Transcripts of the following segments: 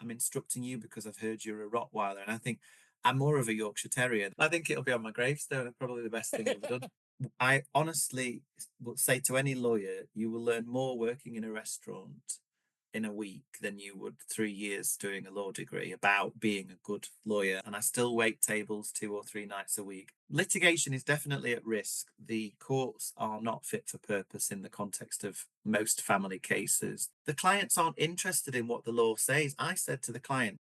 I'm instructing you because I've heard you're a Rottweiler. And I think I'm more of a Yorkshire Terrier. I think it'll be on my gravestone. It's probably the best thing I've done. I honestly will say to any lawyer, you will learn more working in a restaurant in a week than you would 3 years doing a law degree about being a good lawyer. And I still wait tables 2 or 3 nights a week. Litigation is definitely at risk. The courts are not fit for purpose in the context of most family cases. The clients aren't interested in what the law says. I said to the client,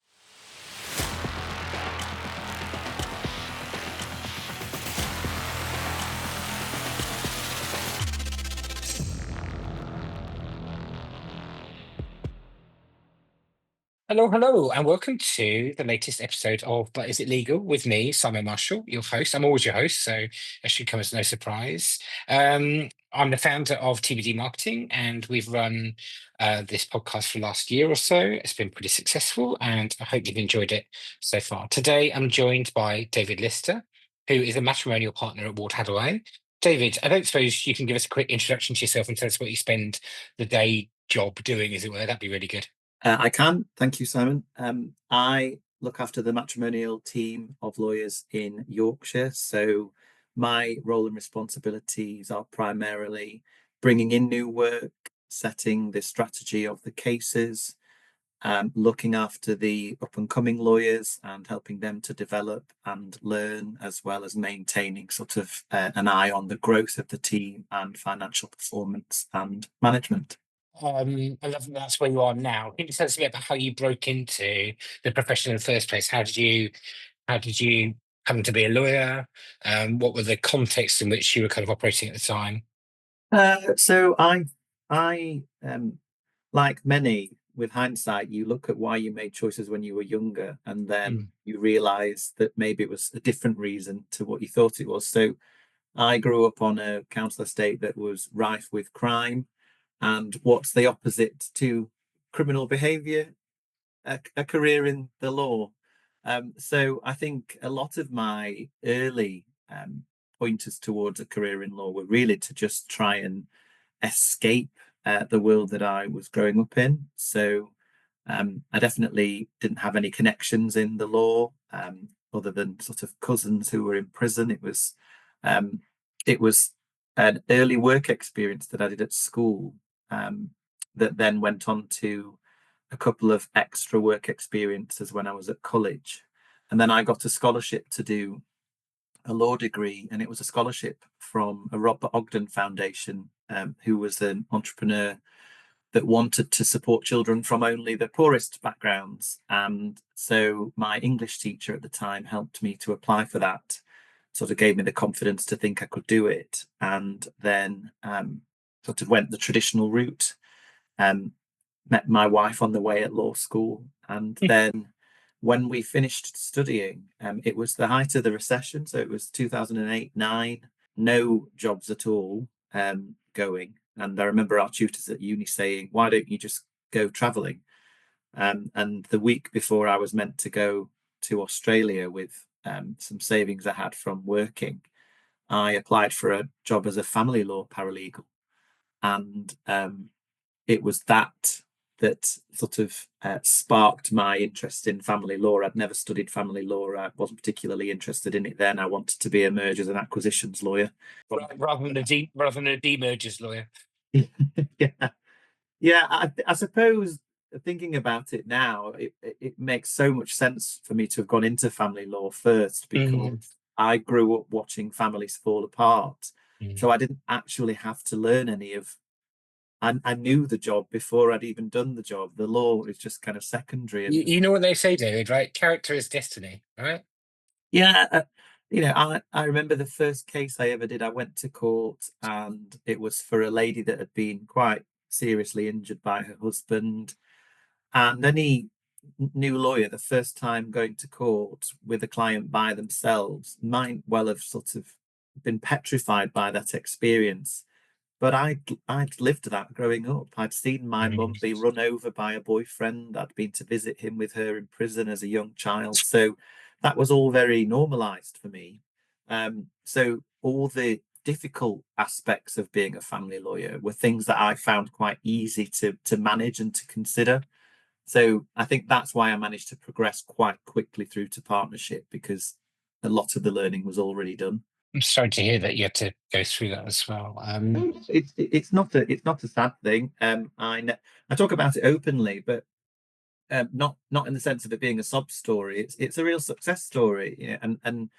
Hello, hello, and welcome to the latest episode of But Is It Legal with me, Simon Marshall, your host. I'm always your host, so it should come as no surprise. I'm the founder of TBD Marketing, and we've run this podcast for the last year or so. It's been pretty successful, and I hope you've enjoyed it so far. Today, I'm joined by David Lister, who is a matrimonial partner at Ward Hadaway. David, I don't suppose you can give us a quick introduction to yourself and tell us what you spend the day job doing, as it were. That'd be really good. I can. Thank you, Simon. I look after the matrimonial team of lawyers in Yorkshire. So my role and responsibilities are primarily bringing in new work, setting the strategy of the cases, looking after the up and coming lawyers and helping them to develop and learn, as well as maintaining sort of an eye on the growth of the team and financial performance and management. I love that that's where you are now. Can you tell us a bit about how you broke into the profession in the first place? How did you come to be a lawyer? What were the contexts in which you were kind of operating at the time? So I like many, with hindsight, you look at why you made choices when you were younger, and then Mm. you realize that maybe it was a different reason to what you thought it was. So I grew up on a council estate that was rife with crime, and what's the opposite to criminal behavior? A career in the law. So I think a lot of my early pointers towards a career in law were really to just try and escape the world that I was growing up in. So I definitely didn't have any connections in the law, other than sort of cousins who were in prison. Um, it was an early work experience that I did at school, that then went on to a couple of extra work experiences when I was at college. And then I got a scholarship to do a law degree, and it was a scholarship from a Robert Ogden Foundation, who was an entrepreneur that wanted to support children from only the poorest backgrounds. And so my English teacher at the time helped me to apply for that, sort of gave me the confidence to think I could do it, and then sort of went the traditional route. Um, Met my wife on the way at law school, and then when we finished studying, it was the height of the recession, so it was 2008-9, no jobs at all going. And I remember our tutors at uni saying, "Why don't you just go travelling?" And the week before I was meant to go to Australia with some savings I had from working, I applied for a job as a family law paralegal, and it was that sort of sparked my interest in family law. I'd never studied family law. I wasn't particularly interested in it then. I wanted to be a mergers and acquisitions lawyer. Rather than a demergers lawyer. Yeah, yeah. I suppose thinking about it now, it makes so much sense for me to have gone into family law first, Mm, because I grew up watching families fall apart. mm. So I didn't actually have to learn any of. I knew the job before I'd even done the job. The law is just kind of secondary. You, And you know what they say, David, right? Character is destiny, right? yeah, I remember the first case I ever did. I went to court, and it was for a lady that had been quite seriously injured by her husband. And any new lawyer, the first time going to court with a client by themselves, might well have sort of been petrified by that experience. But I'd lived that growing up. I'd seen my Mm. mum be run over by a boyfriend. I'd been to visit him with her in prison as a young child. So that was all very normalized for me. So all the difficult aspects of being a family lawyer were things that I found quite easy to manage and to consider. So I think that's why I managed to progress quite quickly through to partnership, because a lot of the learning was already done. I'm sorry to hear that you had to go through that as well. It's not a sad thing. I talk about it openly, but not in the sense of it being a sob story. It's a real success story, and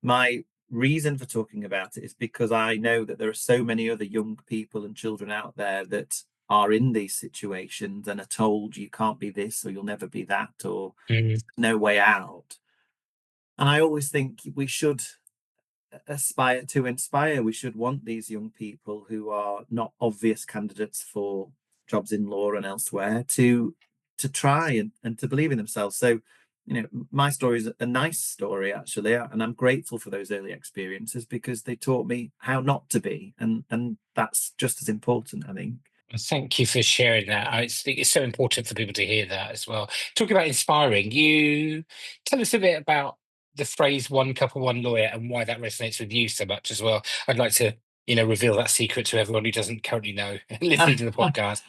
my reason for talking about it is because I know that there are so many other young people and children out there that are in these situations and are told you can't be this or you'll never be that, or Mm. no way out. And I always think we should aspire to inspire. We should want these young people who are not obvious candidates for jobs in law and elsewhere to try and to believe in themselves. So, my story is a nice story actually, and I'm grateful for those early experiences because they taught me how not to be, and that's just as important, I think. Thank you for sharing that. Think it's so important for people to hear that as well. Talking about inspiring, you tell us a bit about the phrase "one couple, one lawyer" and why that resonates with you so much as well. I'd like to, reveal that secret to everyone who doesn't currently know listening to the podcast.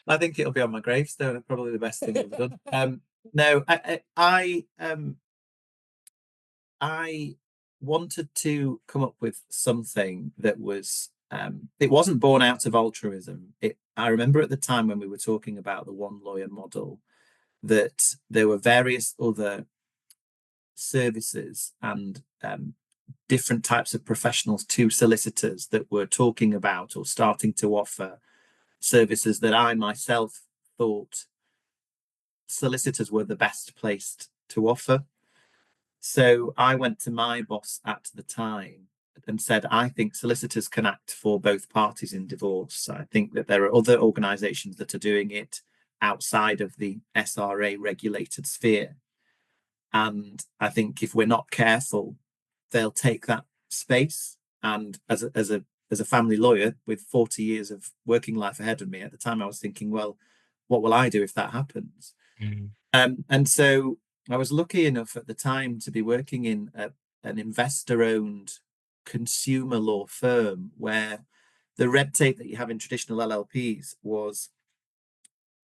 I think it'll be on my gravestone. Probably the best thing I've done. No, I wanted to come up with something that was it wasn't born out of altruism. I remember at the time when we were talking about the one lawyer model that there were various other services and different types of professionals to solicitors that were talking about or starting to offer services that I myself thought solicitors were the best placed to offer. So I went to my boss at the time and said, I think solicitors can act for both parties in divorce. I think that there are other organizations that are doing it outside of the SRA regulated sphere. And I think if we're not careful, they'll take that space. And as a family lawyer with 40 years of working life ahead of me, at the time I was thinking, well, what will I do if that happens? Mm. And so I was lucky enough at the time to be working in an investor-owned consumer law firm where the red tape that you have in traditional LLPs was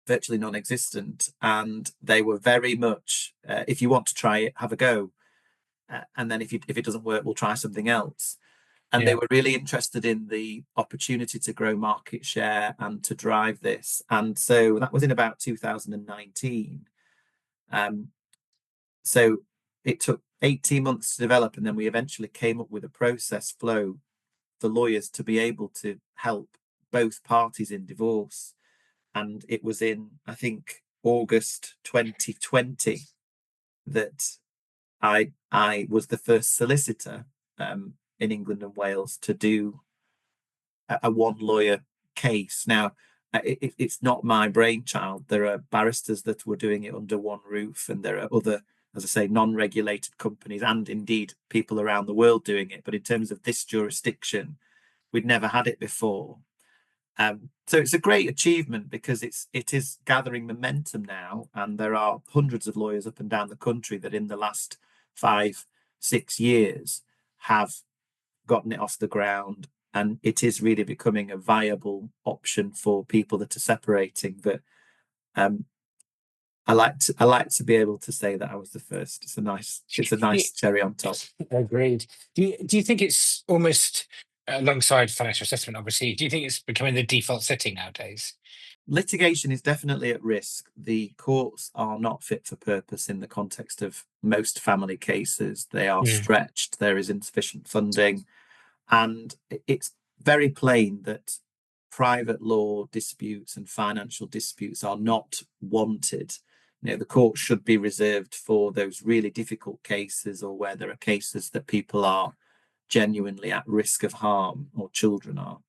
virtually non-existent, and they were very much, if you want to try it, have a go, and then if it doesn't work, we'll try something else. And they Yeah. were really interested in the opportunity to grow market share and to drive this. And so that was in about 2019. So it took 18 months to develop, and then we eventually came up with a process flow for lawyers to be able to help both parties in divorce. And it was in, I think, August 2020 that I was the first solicitor in England and Wales to do a one lawyer case. Now, it's not my brainchild. There are barristers that were doing it under one roof, and there are other, as I say, non-regulated companies and indeed people around the world doing it. But in terms of this jurisdiction, we'd never had it before. So it's a great achievement because it is gathering momentum now, and there are hundreds of lawyers up and down the country that in the last 5-6 years have gotten it off the ground, and it is really becoming a viable option for people that are separating. But I like to be able to say that I was the first. It's a nice cherry on top. Agreed. Do you think it's almost alongside financial assessment, obviously, do you think it's becoming the default setting nowadays? Litigation is definitely at risk. The courts are not fit for purpose in the context of most family cases. They are Mm. stretched, there is insufficient funding, and it's very plain that private law disputes and financial disputes are not wanted. The court should be reserved for those really difficult cases, or where there are cases that people are genuinely at risk of harm, or children are.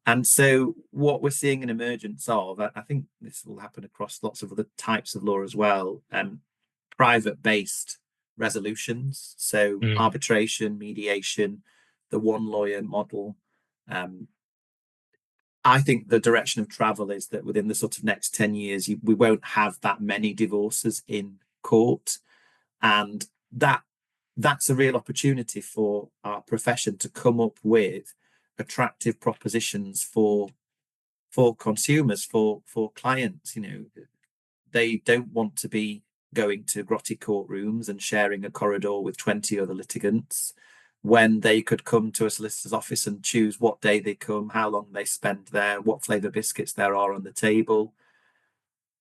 And so, what we're seeing an emergence of, I think this will happen across lots of other types of law as well, private based resolutions. So, Mm. arbitration, mediation, the one lawyer model. Um, I think the direction of travel is that within the sort of next 10 years, we won't have that many divorces in court. And that's a real opportunity for our profession to come up with attractive propositions for consumers, for clients. they don't want to be going to grotty courtrooms and sharing a corridor with 20 other litigants when they could come to a solicitor's office and choose what day they come, how long they spend there, what flavour biscuits there are on the table,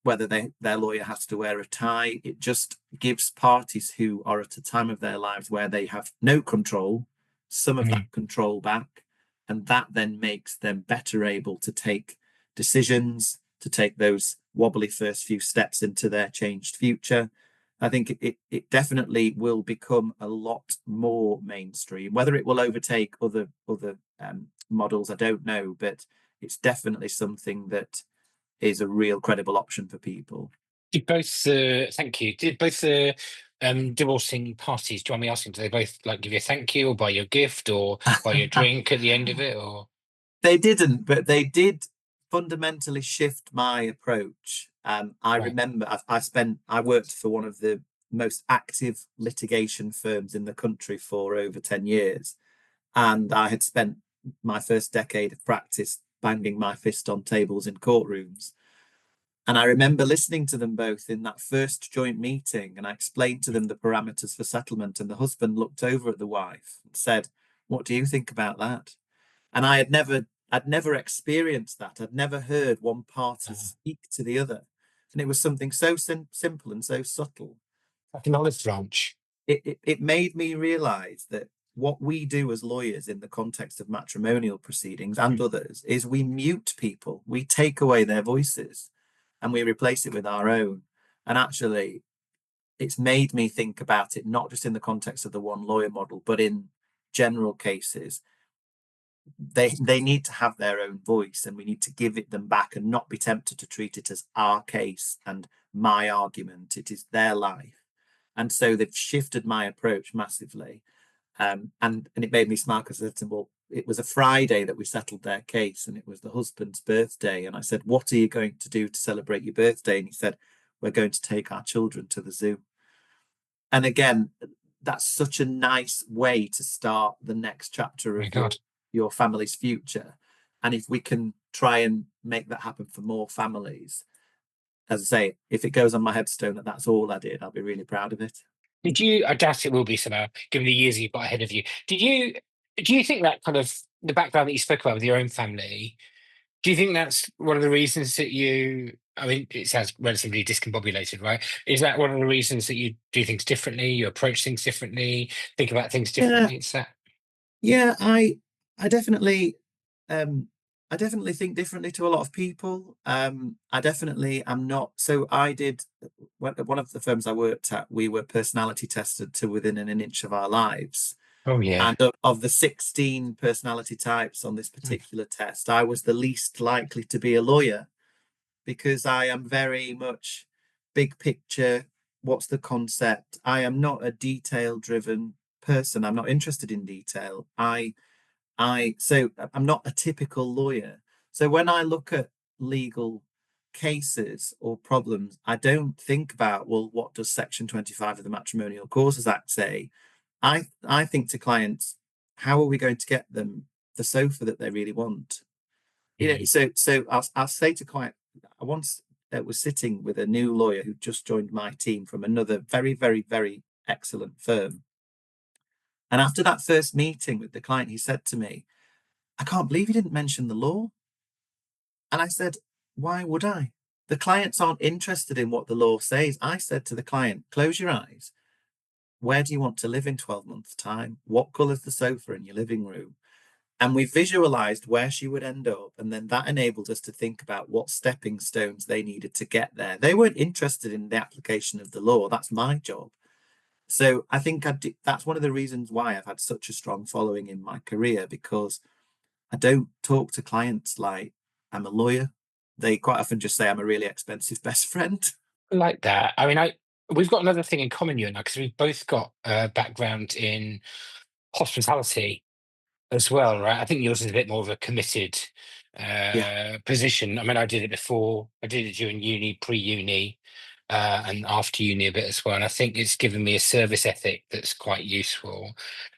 whether their lawyer has to wear a tie. It just gives parties who are at a time of their lives where they have no control some of Mm. that control back, and that then makes them better able to take decisions, to take those wobbly first few steps into their changed future. I think it definitely will become a lot more mainstream. Whether it will overtake other models, I don't know, but it's definitely something that is a real credible option for people. Did both the thank you? Did both the divorcing parties? Do you want me asking? Do they both like give you a thank you, or buy you a gift, or buy you a drink at the end of it, or? They didn't, but they did fundamentally shift my approach. I Right. remember I worked for one of the most active litigation firms in the country for over 10 years. And I had spent my first decade of practice banging my fist on tables in courtrooms. And I remember listening to them both in that first joint meeting, and I explained to them the parameters for settlement. And the husband looked over at the wife and said, "What do you think about that?" And I'd never experienced that. I'd never heard one party Uh, speak to the other. And it was something so simple and so subtle. like an olive branch. It made me realize that what we do as lawyers in the context of matrimonial proceedings and others is we mute people, we take away their voices and we replace it with our own. And actually, it's made me think about it not just in the context of the one lawyer model, but in general cases. They need to have their own voice, and we need to give it them back and not be tempted to treat it as our case and my argument. It is their life. And so they've shifted my approach massively. And it made me smile because I said, well, it was a Friday that we settled their case, and it was the husband's birthday. And I said, "What are you going to do to celebrate your birthday?" And he said, "We're going to take our children to the zoo." And again, that's such a nice way to start the next chapter Oh my of God. your family's future. And if we can try and make that happen for more families, as I say, if it goes on my headstone that that's all I did, I'll be really proud of it. Did you? I doubt it will be somehow, given the years you've got ahead of you. Did you? Do you think that kind of the background that you spoke about with your own family? Do you think that's one of the reasons that you? I mean, it sounds relatively discombobulated, right? Is that one of the reasons that you do things differently, you approach things differently, think about things Yeah, differently? It's that. yeah, I definitely um I definitely think differently to a lot of people. I definitely am not. So I did one of the firms I worked at, we were personality tested to within an inch of our lives. Oh yeah. And of the 16 personality types on this Mm. particular test, I was the least likely to be a lawyer because I am very much big picture. What's the concept? I am not a detail driven person. I'm not interested in detail. So I'm not a typical lawyer. So when I look at legal cases or problems, I don't think about, well, what does Section 25 of the Matrimonial Causes Act say? I think to clients, how are we going to get them the sofa that they really want? Mm. So I'll say to client, I once was sitting with a new lawyer who just joined my team from another very, very, very excellent firm. And after that first meeting with the client, he said to me, "I can't believe you didn't mention the law." And I said, "Why would I? The clients aren't interested in what the law says." I said to the client, "Close your eyes. Where do you want to live in 12 months' time? What colour's the sofa in your living room?" And we visualized where she would end up. And then that enabled us to think about what stepping stones they needed to get there. They weren't interested in the application of the law. That's my job. So I think that's one of the reasons why I've had such a strong following in my career, because I don't talk to clients like I'm a lawyer. They quite often just say I'm a really expensive best friend. I like that. I mean, I we've got another thing in common, you and I, because we've both got a background in hospitality as well, right? I think yours is a bit more of a committed Yeah. position. I mean, I did it before. I did it during uni, pre-uni, and after uni a bit as well. And I think it's given me a service ethic that's quite useful.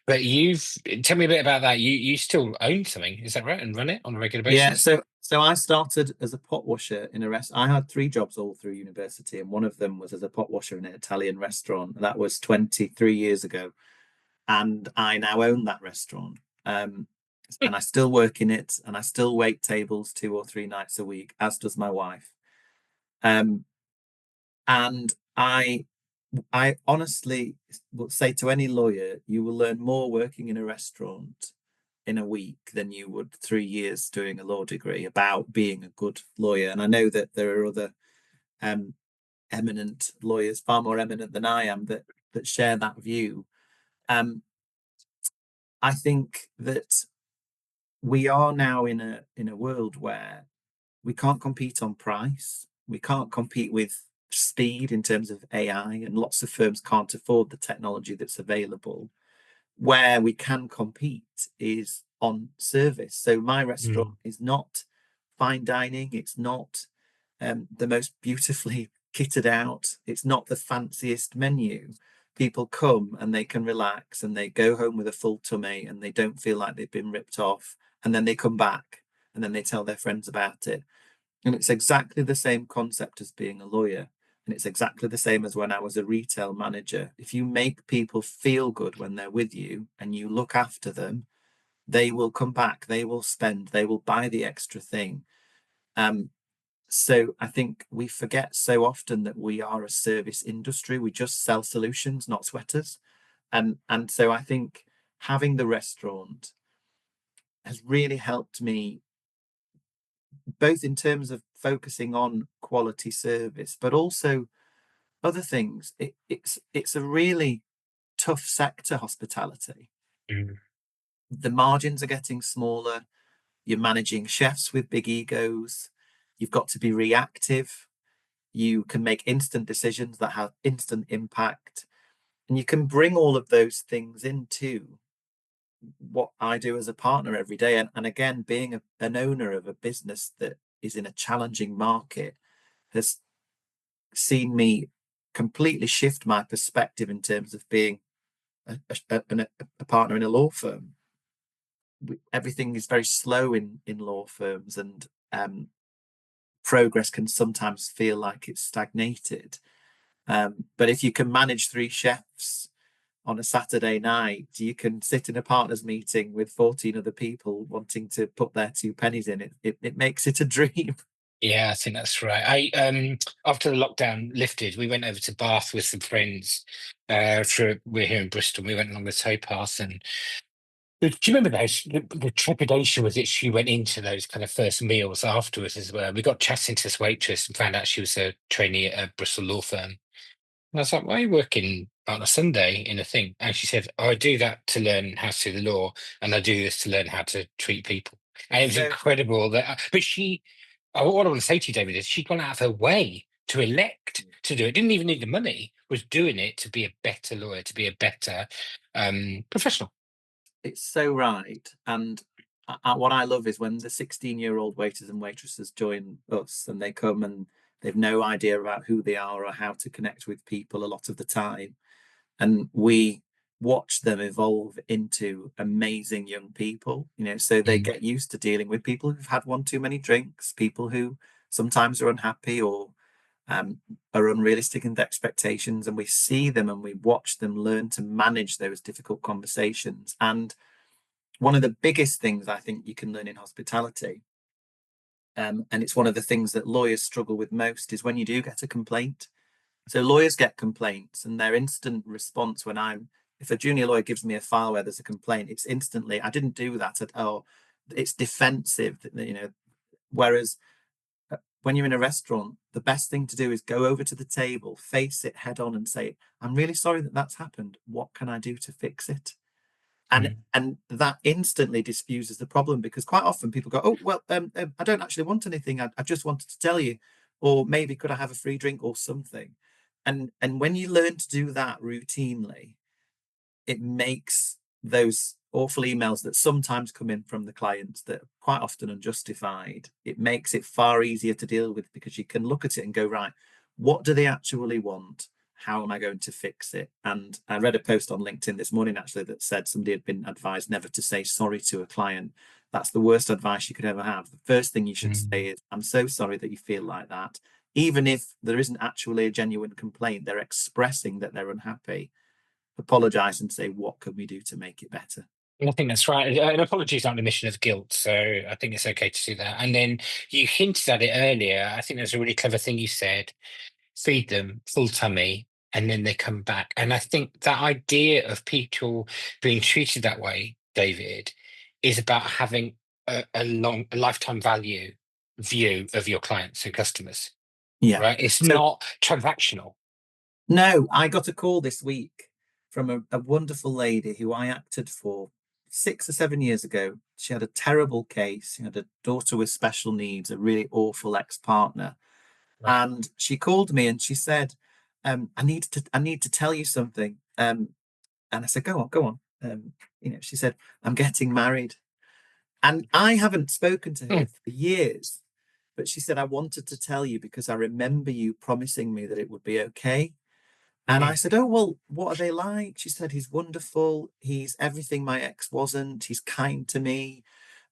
But you've tell me a bit about that. You still own something, is that right? And run it on a regular Yeah. basis? So I started as a pot washer in a rest. I had three jobs all through university, and one of them was as a pot washer in an Italian restaurant. That was 23 years ago, and I now own that restaurant. And I still work in it, and I still wait tables 2 or 3 nights a week, as does my wife. Um, and I honestly will say to any lawyer, you will learn more working in a restaurant in a week than you would 3 years doing a law degree about being a good lawyer. And I know that there are other um, eminent lawyers, far more eminent than I am, that share that view. Um, I think that we are now in a world where we can't compete on price. We can't compete with speed in terms of AI, and lots of firms can't afford the technology that's available. Where we can compete is on service. So my restaurant Mm. is not fine dining. It's not the most beautifully kitted out. It's not the fanciest menu. People come and they can relax and they go home with a full tummy and they don't feel like they've been ripped off. And then they come back and then they tell their friends about it. And it's exactly the same concept as being a lawyer. And it's exactly the same as when I was a retail manager. If you make people feel good when they're with you and you look after them, they will come back, they will spend, they will buy the extra thing. So I think we forget so often that we are a service industry. We just sell solutions, not sweaters. And so I think having the restaurant has really helped me both in terms of focusing on quality service, but also other things. It's a really tough sector, hospitality. Mm. The margins are getting smaller. You're managing chefs with big egos. You've got to be reactive. You can make instant decisions that have instant impact. And you can bring all of those things into what I do as a partner every day. And again, being an owner of a business that is in a challenging market has seen me completely shift my perspective in terms of being a partner in a law firm. Everything is very slow in law firms, and progress can sometimes feel like it's stagnated. But if you can manage three chefs on a Saturday night, you can sit in a partners meeting with 14 other people wanting to put their two pennies in it. It makes it a dream. Yeah, I think that's right. After the lockdown lifted, we went over to Bath with some friends. We're here in Bristol. We went along the towpath, and do you remember those the trepidation with which she went into those kind of first meals afterwards as well? We got chatting to this waitress and found out she was a trainee at a Bristol law firm. And I was like, why are you working on a Sunday in a thing? And she said, oh, I do that to learn how to do the law, and I do this to learn how to treat people. And it was So incredible that, but what I want to say to you, David, is she'd gone out of her way to elect to do it. Didn't even need the money, was doing it to be a better lawyer, to be a better professional. it's so right. And what I love is when the 16-year-old waiters and waitresses join us and they come and they've no idea about who they are or how to connect with people a lot of the time. And we watch them evolve into amazing young people, so they Mm. get used to dealing with people who've had one too many drinks, people who sometimes are unhappy or are unrealistic in their expectations. And we see them and we watch them learn to manage those difficult conversations. And one of the biggest things I think you can learn in hospitality, and it's one of the things that lawyers struggle with most, is when you do get a complaint. So lawyers get complaints, and their instant response if a junior lawyer gives me a file where there's a complaint, it's instantly, I didn't do that at all. It's defensive. Whereas when you're in a restaurant, the best thing to do is go over to the table, face it head on, and say, "I'm really sorry that that's happened. What can I do to fix it?" and Mm. and that instantly diffuses the problem, because quite often people go, oh well, I don't actually want anything, I just wanted to tell you, or maybe could I have a free drink or something. And when you learn to do that routinely, it makes those awful emails that sometimes come in from the clients that are quite often unjustified, it makes it far easier to deal with, because you can look at it and go, right, what do they actually want? How am I going to fix it? And I read a post on LinkedIn this morning actually that said somebody had been advised never to say sorry to a client. that's the worst advice you could ever have. The first thing you should say Mm. is, I'm so sorry that you feel like that. Even if there isn't actually a genuine complaint, they're expressing that they're unhappy. Apologize and say, what can we do to make it better? I think that's right. An apology is not an admission of guilt, so I think it's okay to do that. And then you hinted at it earlier. I think there's a really clever thing you said: feed them full tummy, and then they come back. And I think that idea of people being treated that way, David, is about having a lifetime value view of your clients and customers, Yeah. right? It's So not transactional. no, I got a call this week from a wonderful lady who I acted for 6 or 7 years ago. She had a terrible case. She had a daughter with special needs, a really awful ex-partner. Right. And she called me and she said, I need to tell you something. And I said, go on, go on. She said, I'm getting married. And I haven't spoken to her Mm. for years, but she said, I wanted to tell you because I remember you promising me that it would be okay. And I Mm. said, oh, well, what are they like? She said, he's wonderful. He's everything my ex wasn't. He's kind to me.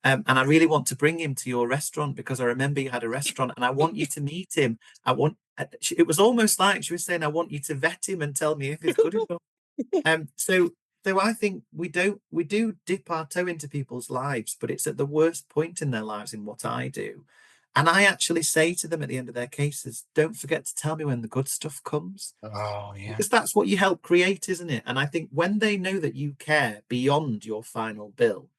And I really want to bring him to your restaurant because I remember you had a restaurant and I want you to meet him. It was almost like she was saying, I want you to vet him and tell me if he's good enough. So I think we do dip our toe into people's lives, but it's at the worst point in their lives in what I do. And I actually say to them at the end of their cases, don't forget to tell me when the good stuff comes, Oh, yeah. because that's what you help create, isn't it? And I think when they know that you care beyond your final bill,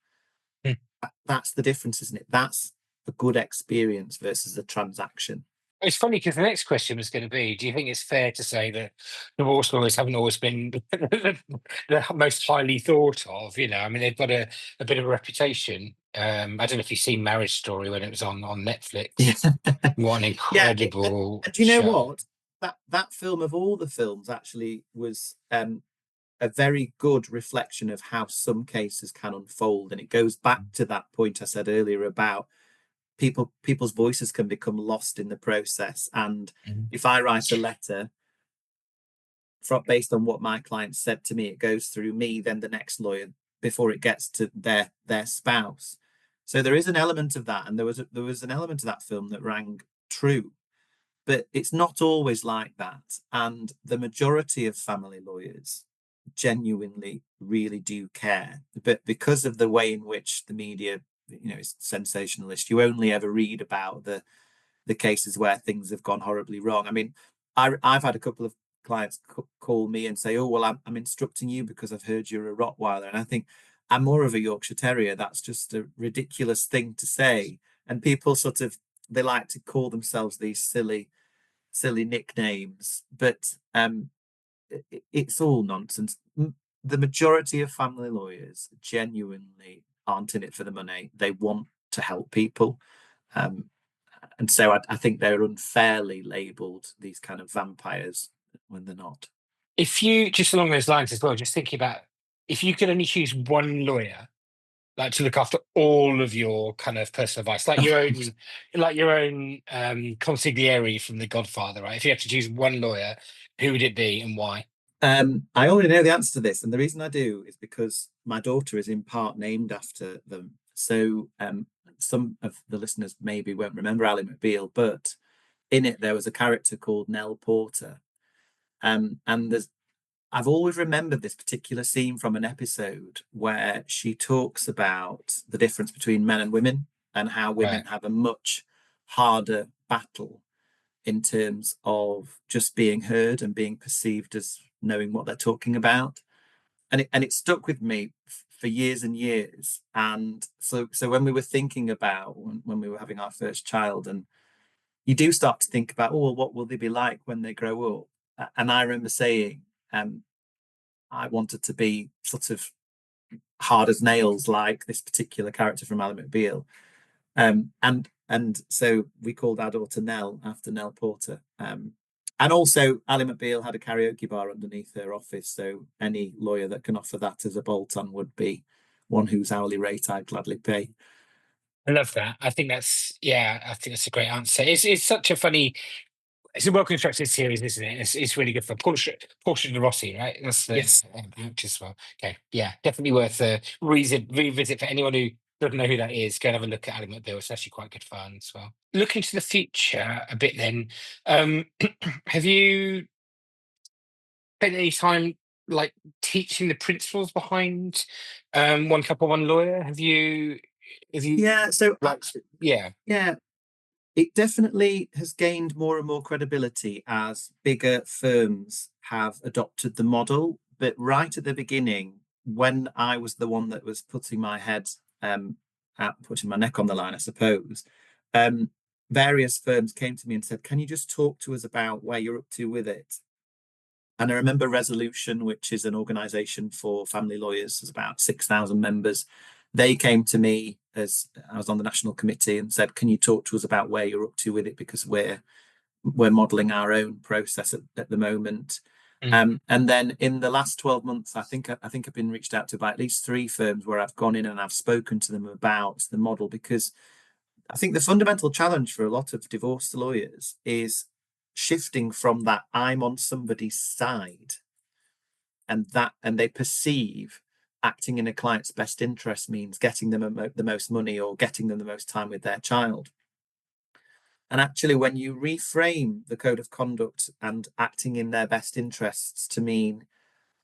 that's the difference, isn't it? That's a good experience versus a transaction. It's funny because the next question was going to be: do you think it's fair to say that divorce lawyers haven't always been the most highly thought of? I mean, they've got a bit of a reputation. I don't know if you've seen Marriage Story when it was on Yeah. Netflix. What an Yeah. incredible And do you know show. what? That film of all the films actually was a very good reflection of how some cases can unfold. And it goes back to that point I said earlier about people's voices can become lost in the process. And Mm. if I write a letter based on what my client said to me, it goes through me, then the next lawyer before it gets to their spouse. So there is an element of that, and there was an element of that film that rang true, but it's not always like that. And the majority of family lawyers genuinely really do care, but because of the way in which the media, is sensationalist, you only ever read about the cases where things have gone horribly wrong. I mean, I've had a couple of clients call me and say, "Oh, well, I'm instructing you because I've heard you're a Rottweiler," and I think I'm more of a Yorkshire Terrier. That's just a ridiculous thing to say, and people sort of they like to call themselves these silly nicknames, but it's all nonsense. The majority of family lawyers genuinely aren't in it for the money. They want to help people. Um, and so I think they're unfairly labeled these kind of vampires when they're not. If you, just along those lines as well, just thinking about, if you could only choose one lawyer, like, to look after all of your kind of personal advice, like your own consigliere from The Godfather, right? If you had to choose one lawyer, who would it be and why? I already know the answer to this, and the reason I do is because my daughter is in part named after them. So some of the listeners maybe won't remember Ally McBeal, but in it there was a character called Nell Porter. And I've always remembered this particular scene from an episode where she talks about the difference between men and women and how women Right. have a much harder battle in terms of just being heard and being perceived as knowing what they're talking about. And it stuck with me for years and years. And so when we were thinking about when we were having our first child, and you do start to think about, oh, well, what will they be like when they grow up? And I remember saying, I wanted to be sort of hard as nails, like this particular character from Ally McBeal. And so we called our daughter Nell after Nell Porter. And also, Ally McBeal had a karaoke bar underneath her office. So any lawyer that can offer that as a bolt on would be one whose hourly rate I'd gladly pay. I love that. I think that's, yeah, I think that's a great answer. It's such a funny, it's a well constructed series, isn't it? It's really good for Portia de Rossi, right? That's the Yes. actress as well. Okay, yeah, definitely worth a revisit for anyone who don't know who that is, go and have a look at Ali McBeal. It's actually quite good fun as well. Looking to the future a bit then, um, have you spent any time like teaching the principles behind one couple, one lawyer? Have you Yeah, so like yeah. yeah, it definitely has gained more and more credibility as bigger firms have adopted the model. But right at the beginning, when I was the one that was putting my head out, putting my neck on the line, I suppose, um, various firms came to me and said, "Can you just talk to us about where you're up to with it?" And I remember Resolution, which is an organization for family lawyers, there's about 6,000 members. They came to me as I was on the national committee and said, "Can you talk to us about where you're up to with it? Because we're modeling our own process at the moment." Mm, And then in the last 12 months, I think I've been reached out to by at least three firms where I've gone in and I've spoken to them about the model, because I think the fundamental challenge for a lot of divorced lawyers is shifting from that I'm on somebody's side, and they perceive acting in a client's best interest means getting them the most money or getting them the most time with their child. And actually, when you reframe the code of conduct and acting in their best interests to mean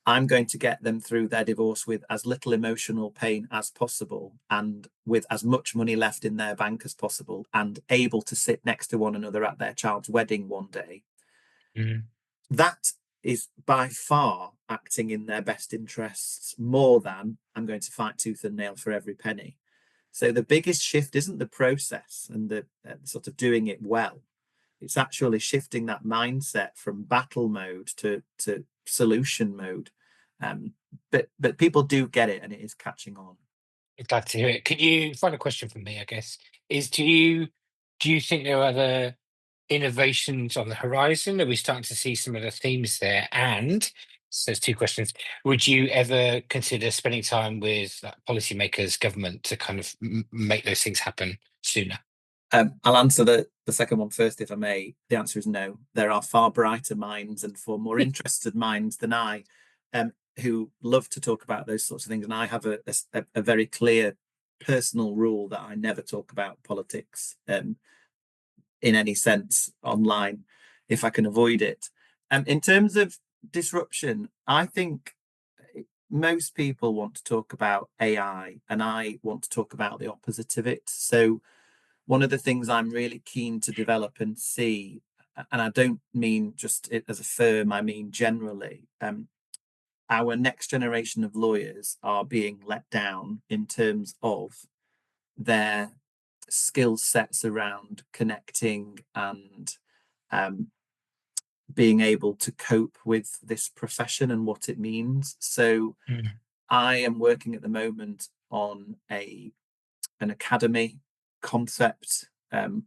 I'm going to get them through their divorce with as little emotional pain as possible and with as much money left in their bank as possible and able to sit next to one another at their child's wedding one day, mm. that is by far acting in their best interests more than I'm going to fight tooth and nail for every penny. So the biggest shift isn't the process and the sort of doing it well. It's actually shifting that mindset from battle mode to solution mode. Um, but people do get it, and it is catching on. Glad to hear it. Could you final question from me, I guess, is do you think there are other innovations on the horizon? Are we starting to see some of the themes there? And so there's two questions. Would you ever consider spending time with policymakers, government to kind of make those things happen sooner? I'll answer the second one first, if I may. The answer is no. There are far brighter minds and far more interested minds than I, who love to talk about those sorts of things. And I have a very clear personal rule that I never talk about politics in any sense online if I can avoid it. In terms of disruption, I think most people want to talk about AI, and I want to talk about the opposite of it. So one of the things I'm really keen to develop and see, and I don't mean just it as a firm, I mean generally, our next generation of lawyers are being let down in terms of their skill sets around connecting and um, being able to cope with this profession and what it means. So Mm, I am working at the moment on an academy concept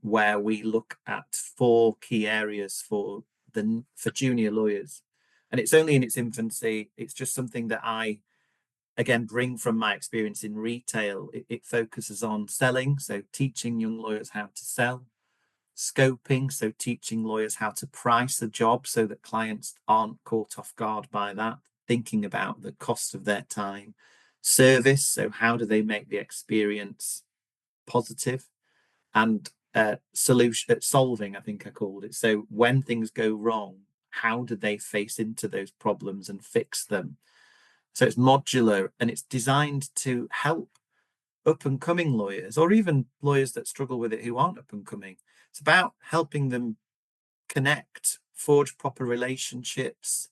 where we look at four key areas for junior lawyers, and it's only in its infancy. It's just something that I again bring from my experience in retail. It focuses on selling, so teaching young lawyers how to sell; scoping, so teaching lawyers how to price a job so that clients aren't caught off guard by that, thinking about the cost of their time; service, so how do they make the experience positive; and solution solving, I think I called it. So when things go wrong, how do they face into those problems and fix them? So it's modular and it's designed to help up and coming lawyers, or even lawyers that struggle with it who aren't up and coming. It's about helping them connect, forge proper relationships,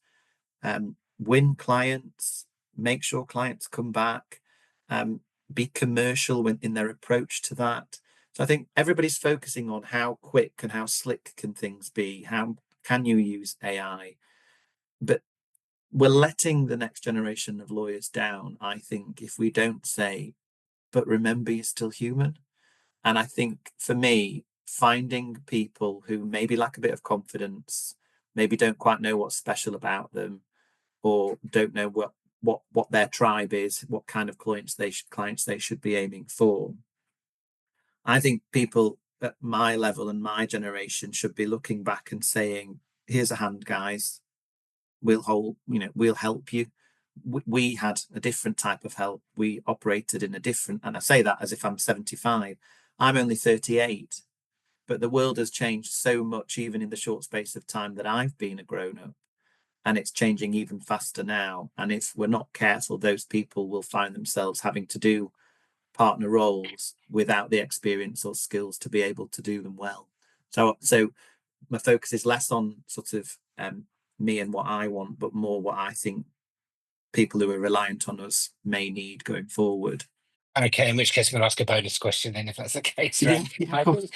win clients, make sure clients come back, um, be commercial in their approach to that. So I think everybody's focusing on how quick and how slick can things be, how can you use AI, but we're letting the next generation of lawyers down, I think, if we don't say, but remember, you're still human. And I think for me, finding people who maybe lack a bit of confidence, maybe don't quite know what's special about them, or don't know what their tribe is, what kind of clients they should be aiming for. I think people at my level and my generation should be looking back and saying, "Here's a hand, guys. We'll hold, we'll help you. we had a different type of help. We operated in a different, and I say that as if I'm 75. I'm only 38, but the world has changed so much, even in the short space of time that I've been a grown up. And it's changing even faster now. And if we're not careful, those people will find themselves having to do partner roles without the experience or skills to be able to do them well. So my focus is less on sort of me and what I want, but more what I think people who are reliant on us may need going forward. Okay, in which case I'm going to ask a bonus question then, if that's the case, right? Yeah, of I course. think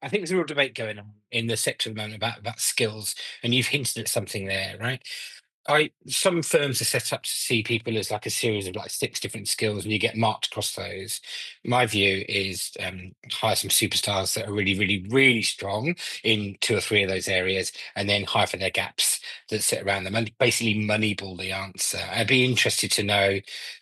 I think there's a real debate going on in the sector at the moment about skills, and you've hinted at something there, right? Some firms are set up to see people as like a series of like six different skills, and you get marked across those. My view is hire some superstars that are really, really, really strong in two or three of those areas, and then hire for their gaps that sit around them, and basically moneyball the answer. I'd be interested to know,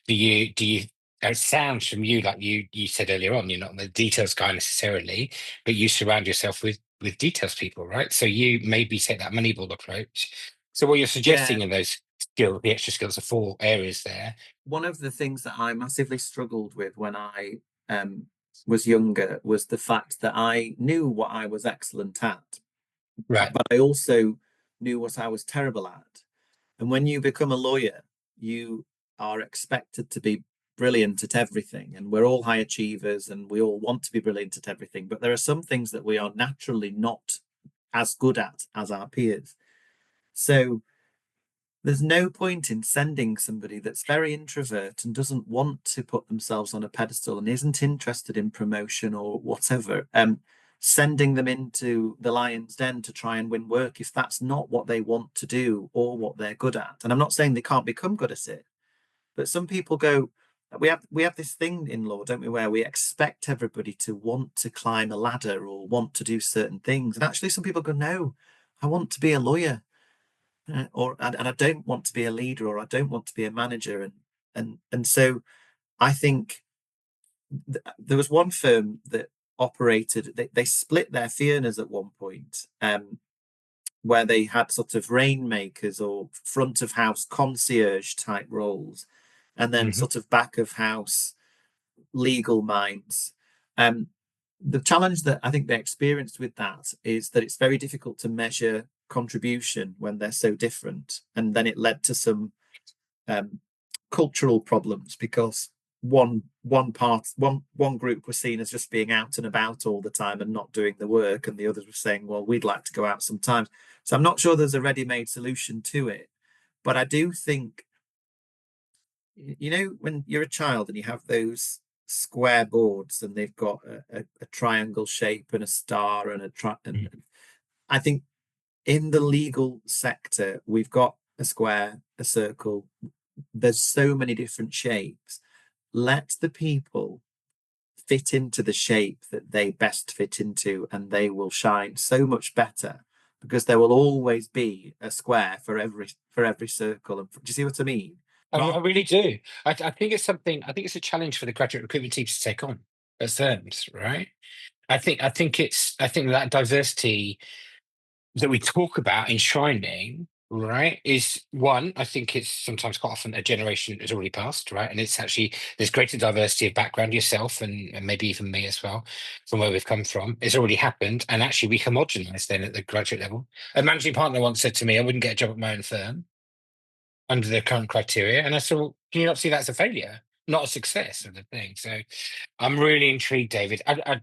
do you it sounds from you like you said earlier on, you're not the details guy necessarily, but you surround yourself with details people, right? So you maybe take that moneyball approach. So what you're Yeah, suggesting in those skills, the extra skills, are four areas there. one of the things that I massively struggled with when I um, was younger was the fact that I knew what I was excellent at, Right. but I also knew what I was terrible at. And when you become a lawyer, you are expected to be brilliant at everything. And we're all high achievers and we all want to be brilliant at everything. But there are some things that we are naturally not as good at as our peers. So there's no point in sending somebody that's very introvert and doesn't want to put themselves on a pedestal and isn't interested in promotion or whatever, sending them into the lion's den to try and win work if that's not what they want to do or what they're good at. And I'm not saying they can't become good at it, but some people go, we have this thing in law, don't we, where we expect everybody to want to climb a ladder or want to do certain things. And actually some people go, no, I want to be a lawyer, and I don't want to be a leader, or I don't want to be a manager, and so I think there was one firm that operated. They split their fee earners at one point, where they had sort of rainmakers or front of house concierge type roles, and then Hmm. sort of back of house legal minds. Um, the challenge that I think they experienced with that is that it's very difficult to measure contribution when they're so different, and then it led to some um, cultural problems because one group was seen as just being out and about all the time and not doing the work, and the others were saying, well, we'd like to go out sometimes. So I'm not sure there's a ready-made solution to it, but I do think, when you're a child and you have those square boards and they've got a triangle shape and a star and and I think in the legal sector we've got a square, a circle. There's so many different shapes. Let the people fit into the shape that they best fit into, and they will shine so much better because there will always be a square for every circle. And do you see what I mean? I really do. I think it's something. I think it's a challenge for the graduate recruitment teams to take on as firms, right? I think that diversity that we talk about enshrining, right, is one. I think it's sometimes quite often a generation that has already passed, right? And it's actually there's greater diversity of background, yourself and maybe even me as well, from where we've come from. It's already happened, and actually we homogenise then at the graduate level. A managing partner once said to me, "I wouldn't get a job at my own firm under the current criteria," and I said, "Well, can you not see that as a failure, not a success of the thing?" So I'm really intrigued, David. What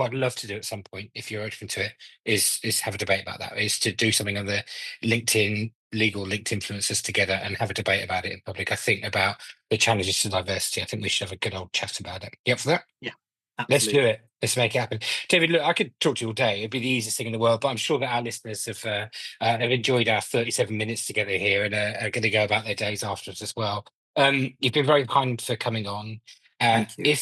I'd love to do at some point, if you're open to it, is have a debate about that. Is to do something on the LinkedIn legal linked influencers together and have a debate about it in public. I think about the challenges to diversity. I think we should have a good old chat about it. You up for that? Yeah, Let's do absolutely. it. Let's make it happen. David, look, I could talk to you all day. It'd be the easiest thing in the world, but I'm sure that our listeners have enjoyed our 37 minutes together here and are going to go about their days afterwards as well. You've been very kind for coming on. Thank you.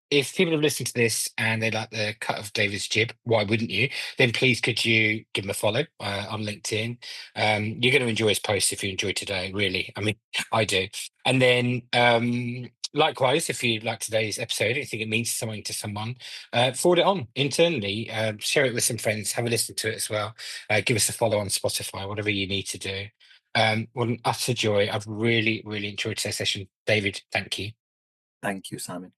If people have listened to this and they like the cut of David's jib, why wouldn't you? Then please could you give him a follow on LinkedIn? You're going to enjoy his posts if you enjoy today, really. I mean, I do. And then likewise, if you like today's episode, you think it means something to someone, forward it on internally, share it with some friends, have a listen to it as well. Give us a follow on Spotify, whatever you need to do. What an utter joy. I've really, really enjoyed today's session. David, thank you. Thank you, Simon.